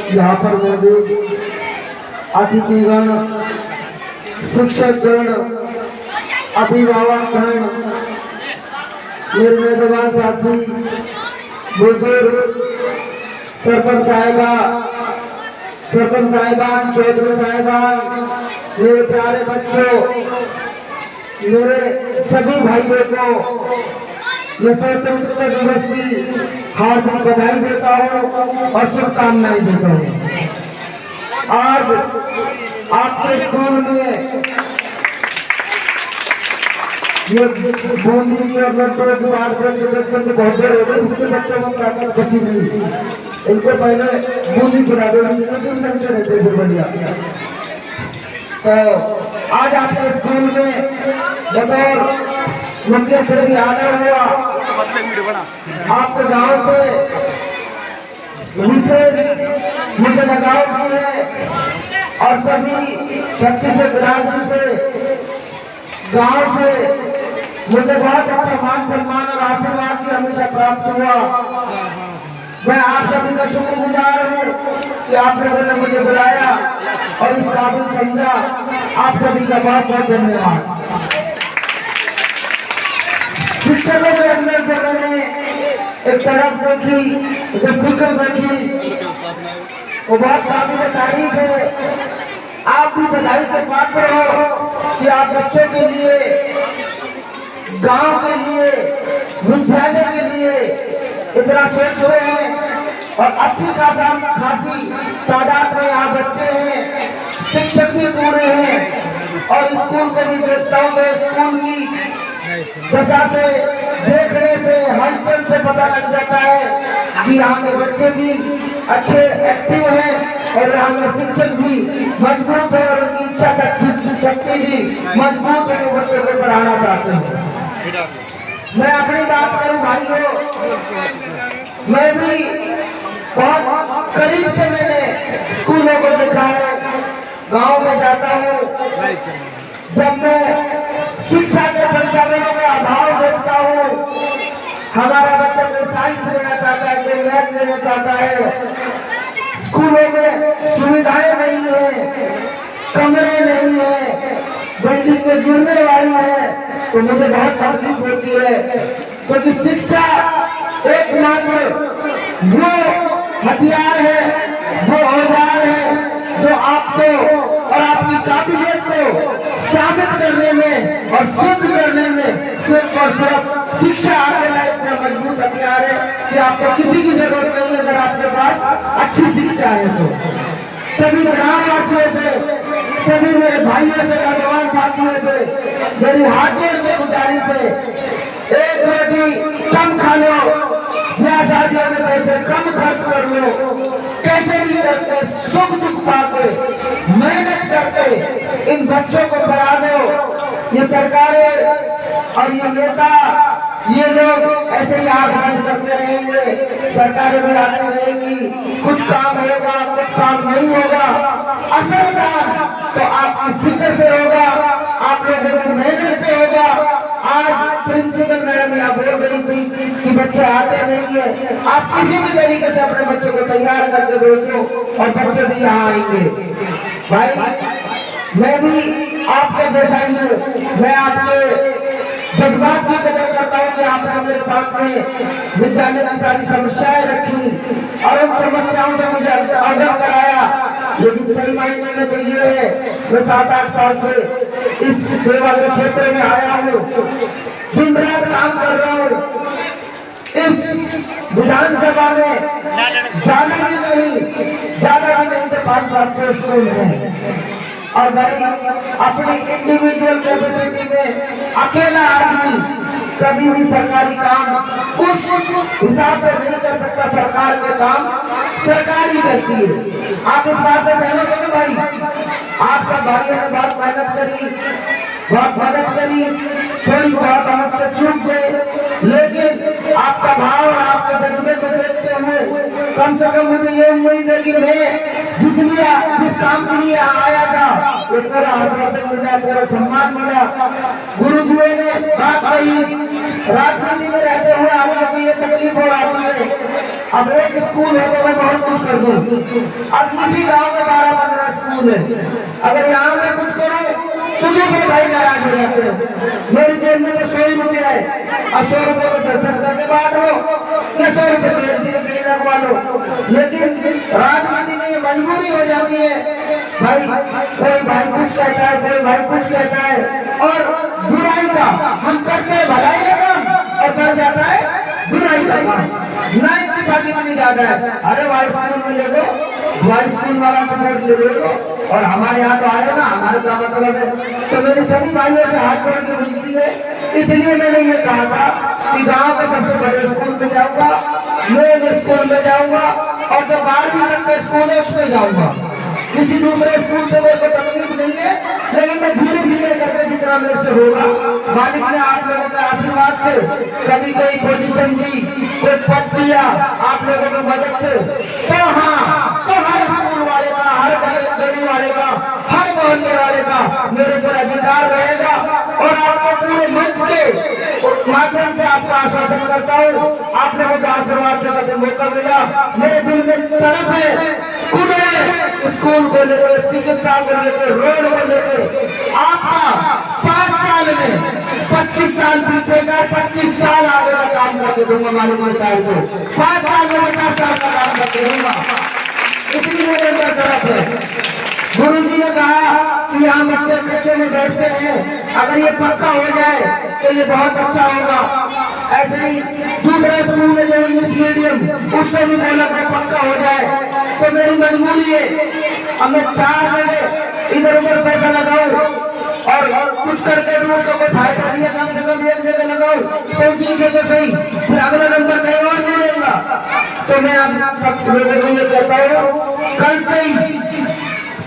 यहाँ पर मौजूद अतिथिगण, शिक्षकगण, अभिभावकगण, मेरे मेजबान साथी, बुजुर्ग, सरपंच साहिबान, चौधरी साहिबान, मेरे प्यारे बच्चों, मेरे सभी भाइयों को मैं स्वतंत्रता दिवस की हार्दिक बधाई देता हूँ और शुभकामनाएं देता हूँ। आज आपके स्कूल में ये बूंदी और लड्डू की बात करके बहुत देर हो गई, इसके बच्चों को ताकत बची नहीं, इनको पहले बूंदी खिला दो, लेकिन चलते रहते फिर बढ़िया। तो आज आपके स्कूल में बतौर मुख्य अतिथि आना हुआ, आपके गांव से विशेष मुझे लगाव की है और सभी छत्तीसगढ़ बिरादरी से, गांव से मुझे बहुत अच्छा मान सम्मान और आशीर्वाद भी हमेशा प्राप्त हुआ। मैं आप सभी का शुक्रगुजार हूँ कि आप लोगों ने मुझे बुलाया और इस काबिल समझा। आप सभी का बहुत बहुत धन्यवाद। शिक्षकों के अंदर जो मैंने एक तरफ देखी, जो फिक्र देखी, वो बहुत काबिल तारीफ है। आप भी बधाई के पात्र हो कि आप बच्चों के लिए, गांव के लिए, विद्यालय के लिए इतना सोचते हैं और अच्छी खासी तादाद में यहाँ बच्चे हैं, शिक्षक भी पूरे हैं। और स्कूल को भी देखता हूँ तो स्कूल की दशा से, देखने से, हलचल से पता लग जाता है कि यहाँ के बच्चे भी अच्छे एक्टिव हैं और यहाँ के शिक्षक भी मजबूत है और उनकी इच्छा शक्ति भी मजबूत है, वो बच्चों को पढ़ाना चाहते हैं। मैं अपनी बात करूं भाइयों, मैं भी बहुत करीब से मैंने स्कूलों को देखा है, गांव में जाता हूं, जब मैं शिक्षा के संसाधनों का अभाव देखता हूँ, हमारा बच्चा कोई साइंस लेना चाहता है, कोई मैथ लेना चाहता है, स्कूलों में सुविधाएं नहीं है, कमरे नहीं है, बिल्डिंग में गिरने वाली है, तो मुझे बहुत तकलीफ होती है। क्योंकि शिक्षा एकमात्र वो हथियार है, वो औजार है जो आपको और आपकी काबिलियत को साबित करने में और सिद्ध करने में सिर्फ और सिर्फ शिक्षा आपका इतना मजबूत हथियार है कि आपको किसी की जरूरत नहीं है अगर आपके पास अच्छी शिक्षा है। तो सभी ग्रामवासियों से, सभी मेरे भाइयों से, नौजवान साथियों से मेरी हाथ जोड़ के गुजारिश है, एक रोटी कम खा लो, ब्याह शादियों में पैसे कम खर्च कर लो, कैसे भी करके सुख दुख पाके मेहनत करके इन बच्चों को पढ़ा दो। ये सरकारें और ये नेता, ये लोग ऐसे ही आंख बंद करते रहेंगे, सरकारें भी आती रहेंगी, कुछ काम होगा, कुछ काम नहीं होगा। असल काम तो आपकी फिक्र से होगा, आप लोगों की मेहनत से होगा। आज प्रिंसिपल मैडम यहाँ बोल रही थी कि बच्चे आते नहीं है, आप किसी भी तरीके से अपने बच्चों को तैयार करके भेजो और बच्चे भी यहाँ आएंगे। भाई मैं भी आपके जैसा ही हूँ, मैं आपके जज्बात की कदर करता हूँ कि आपने मेरे साथ में विद्यालय की सारी समस्याएं रखी और उन समस्याओं से मुझे अवगत कराया। लेकिन सही मायने में तो ये है, मैं 7-8 साल से इस सेवा के क्षेत्र में आया हूँ, दिन रात काम कर रहा हूँ। इस विधानसभा में ज्यादा भी नहीं तो 500-700 स्कूल हैं और भाई अपनी इंडिविजुअल कैपेसिटी में अकेला आदमी कभी भी सरकारी काम उस हिसाब से नहीं कर सकता। सरकार के काम सरकार ही करती है। आप इस बात से सहमत हो ना भाई? आप सब भाइयों ने बहुत मेहनत करी, बहुत मदद करी, थोड़ी बहुत हमसे चूक गए, लेकिन आपका भाव और आपके जज्बे को देखते हुए कम से कम मुझे ये उम्मीद है कि मैं जिस काम के लिए आया था वो पूरा आश्वासन मिला, पूरा सम्मान मिला। गुरुजी ने बात कही, राजनीति में रहते हुए आपको ये तकलीफ हो रही है, अब एक स्कूल है तो मैं बहुत कुछ कर दूं। अब इसी गांव में 12-15 स्कूल है, अगर यहाँ मैं कुछ करूं तो दूसरे भाई नाराज हो जाते हैं। मेरी जेब में तो 100 रुपये है, अब 100 रुपये को 10-10 करके बांट लो या 100 रुपये कहीं लगवा लो। लेकिन राजनीति में ये मजबूरी हो जाती है, भाई कोई भाई कुछ कहता है, कोई भाई कुछ कहता है, और बुराई का हम करते हैं भलाई का काम और बढ़ जाता है बुराई का काम। ना इतनी इतनी ज्यादा है, अरे भाई स्कूल में ले लो, भाई स्कूल वाला सपोर्ट ले लो और हमारे यहाँ तो आए ना, हमारे क्या मतलब है। तो मेरे सभी भाइयों से हाथ जोड़ के विनती है, इसलिए मैंने ये कहा था कि गांव के सबसे बड़े स्कूल में जाऊंगा, मेन स्कूल में जाऊंगा और जो 12वीं तक का स्कूल है उसमें जाऊंगा। किसी दूसरे स्कूल से मेरे को तकलीफ नहीं है, लेकिन मैं धीरे धीरे करके जितना मेरे से होगा, मालिक ने आप लोगों के आशीर्वाद से कभी कोई पोजीशन दी, कोई पद दिया आप लोगों की मदद से, तो हाँ, तो हर स्कूल वाले का, हर गली वाले का, हर मोहल्ले वाले का मेरे पर अधिकार रहेगा। और आपको पूरे मंच के माध्यम से आपको आश्वासन करता हूँ, आप लोगों के आशीर्वाद से कभी मौका मिला, मेरे दिल में तड़प है, खुद स्कूल को लेकर, चिकित्सा को लेकर, रोड को लेकर आपका 5 साल में 25 साल पीछे का, 25 साल आगे का काम करके दूंगा। मालिक में चाहे तो 5 साल में 50 साल का काम करके दूंगा, इतनी मेरे अंदर तरफ है। गुरु जी ने कहा कि यहाँ बच्चे बच्चे में बैठते हैं, अगर ये पक्का हो जाए तो ये बहुत अच्छा होगा। ऐसे ही दूसरा स्कूल में जो इंग्लिश मीडियम, उससे भी बोला पक्का हो जाए, तो मेरी मजबूरी है अब मैं 4 जगह इधर उधर पैसा लगाऊं और कुछ करके दूं, तो कोई फायदा नहीं है। कम से कम एक जगह लगाऊं तो ठीक है, तो सही, फिर अगला नंबर कहीं और नहीं लेगा। तो मैं आप सब लोगों को ये कहता हूँ, कल से ही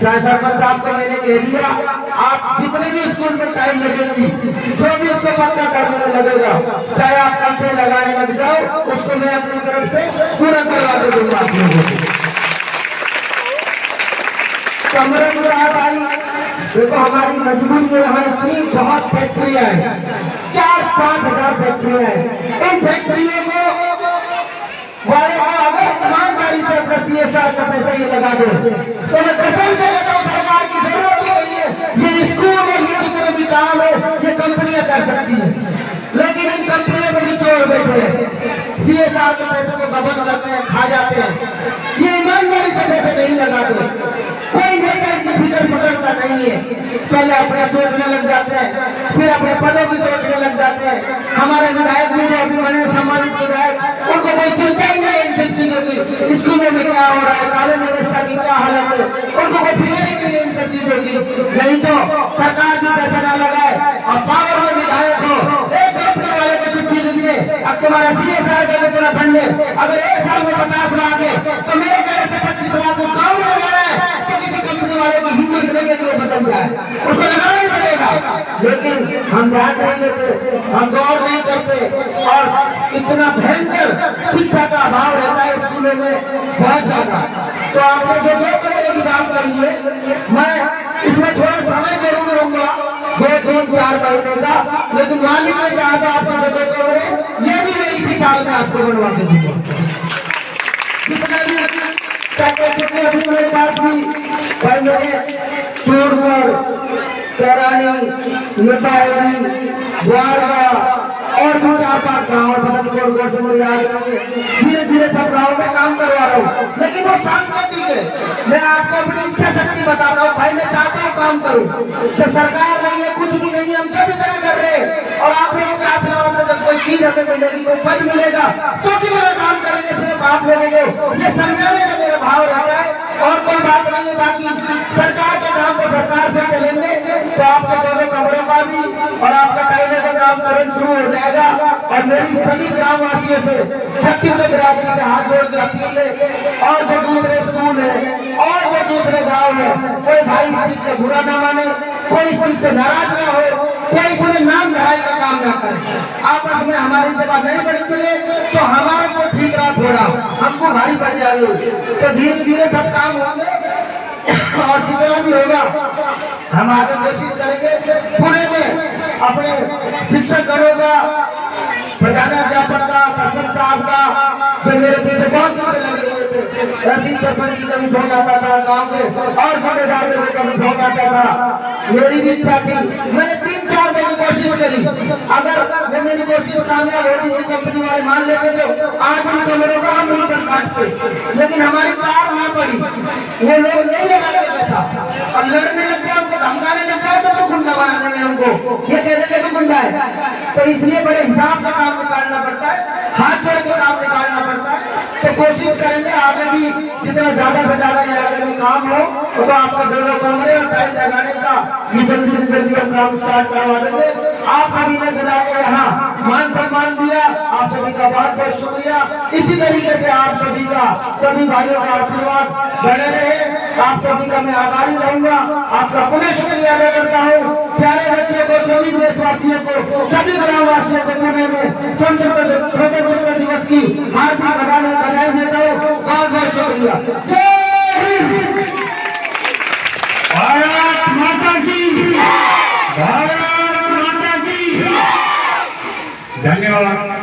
चाहे सरपंच साहब को मैंने कह दिया, आप जितने भी स्कूल में टाइम लगेगी, जो भी उसको पक्का करने में लगेगा, चाहे आप कल से लगाने लग जाओ, उसको मैं अपनी तरफ से पूरा करवा दे दूंगा आप लोगों को। कमरे की बात आई, देखो हमारी मजबूरी है, यहाँ इतनी बहुत फैक्ट्रियां हैं, 4-5 हजार फैक्ट्रियां हैं। इन फैक्ट्रियों को वाले को अगर ईमानदारी से अपना CSR का पैसा ये लगा दे, तो मैं कसम से कहता हूँ सरकार की जरूरत ही नहीं है। ये स्कूल और ये जितने भी काम है ये कंपनियां कर सकती है, लेकिन इन कंपनियों को निचोड़ बैठे हैं, CSR के पैसे को गबन करते हैं, खा जाते हैं। ये ईमानदारी से पैसे नहीं लगाते, कोई नेता इनकी फिक्र पकड़ता नहीं है। पहले अपने सोचने लग जाते हैं, फिर अपने पदों की सोचने लग जाते हैं। हमारे विधायक जी जो अभी बने सम्मानित विधायक, उनको कोई चिंता ही नहीं है इन सब चीजों की, स्कूलों में क्या हो रहा है, कानून व्यवस्था की क्या हालत है, उनको कोई फिक्र ही नहीं है इन सब चीजों की। नहीं तो सरकार भी पैसा ना लगाए और पावर में विधायक हो, एक कंपनी वाले को चिट्ठी लिखिए, अब तुम्हारा CSR का कितना फंड है, अगर एक साल में 50 लाख है तो मेरे घर से 25 लाख उस गाँव में लगा रहा है, तो किसी कंपनी वाले की हिम्मत नहीं है कि वो बदल जाए, उसको लगाना ही पड़ेगा। लेकिन हम ध्यान नहीं देते, हम गौर नहीं करते और इतना भयंकर शिक्षा का अभाव रहता है स्कूलों में, बहुत ज्यादा। तो आपने जो 2 कमरे की बात कही है, मैं इसमें थोड़ा समय जरूर लूंगा, 2-3-4 महीने का, लेकिन मालिक ने कहा था आपको जो 2 कमरे ये भी मैं इसी साल में आपको बनवा के दूंगा। जितना भी अभी मेरे पास भी भाई मेरे चूरपुर, कैरानी, नेपाली, द्वारका और भी 4-5 गाँव धीरे धीरे सब गाँव में काम करवा रहा हूँ, लेकिन वो सांकेतिक है। मैं आपको अपनी इच्छा शक्ति बताता हूँ, भाई मैं चाहता हूँ काम करूँ, जब सरकार नहीं है, कुछ भी नहीं है, हम जब इतना कर रहे हैं और आप लोगों के आशीर्वाद से जब कोई चीज हमें मिलेगी, कोई पद मिलेगा, तो कि मेरा काम करेंगे। सिर्फ आप लोगों को ये समझाने का मेरा भाव रहता है और कोई बात नहीं है। बाकी सरकार के काम तो सरकार से चलेंगे, तो आपके दोनों कमरों का भी और आपका टाइलों का काम तुरंत शुरू हो जाएगा। और मेरी सभी ग्रामवासियों से, 36 बिरादरी से हाथ जोड़ के अपील है, और जो दूसरे स्कूल है और जो दूसरे गांव है, कोई भाई इस चीज का बुरा ना माने, कोई इस चीज से नाराज ना हो, कोई इसमें नाम धराई का काम ना करे। आपस में हमारी जगह नहीं बढ़ती है तो हमारे को ठीक रहा, थोड़ा हमको भारी पड़ जाएगी, तो धीरे धीरे सब काम होंगे और जितना भी होगा हम आगे कोशिश करेंगे। पुणे में अपने शिक्षक गणों का, प्रधानाध्यापक का, सरपंच साहब का जो मेरे पीछे बहुत दिन से लगे हुए थे। तहसील सरपंच जी का भी फोन आता था, गाँव के और जिम्मेदार लोगों का भी फोन आता था। मेरी भी इच्छा थी, मैंने 3-4 जगह कोशिश करी। अगर वो मेरी कोशिश कामयाब होती थी, कंपनी वाले मान लेते थे, आज उन कमरों को हम ऊपर काटते, लेकिन हमारी पार ना पड़ी। वो लोग नहीं लगाते पैसा और लड़ने लग गए, उनको धमकाने लग गए तो वो गुंडा बना देंगे हमको, ये कह देंगे कि गुंडा है। तो इसलिए बड़े हिसाब का काम निकालना पड़ता है, हाथ जोड़ के काम निकालना पड़ता है। तो कोशिश करेंगे आगे भी जितना ज्यादा से ज्यादा इलाके में काम हो तो आपका दोनों कमरे और टाइल लगाने का ये जल्दी से जल्दी हम काम स्टार्ट करवा देंगे। आप सभी ने बुला के यहाँ मान सम्मान दिया, आप सभी का बहुत बहुत शुक्रिया। इसी तरीके से आप सभी का, सभी भाइयों का आशीर्वाद बने रहे। आप सभी का मैं आभारी रहूंगा, आपका पुनः शुक्रिया अदा करता हूँ। प्यारे बच्चों को, सभी देशवासियों को, सभी ग्रामवासियों को पुणे में स्वतंत्रता दिवस की हार्दिक बधाई देता हूँ। बहुत बहुत शुक्रिया। जय हिंद। भारत माता की, भारत माता की। धन्यवाद।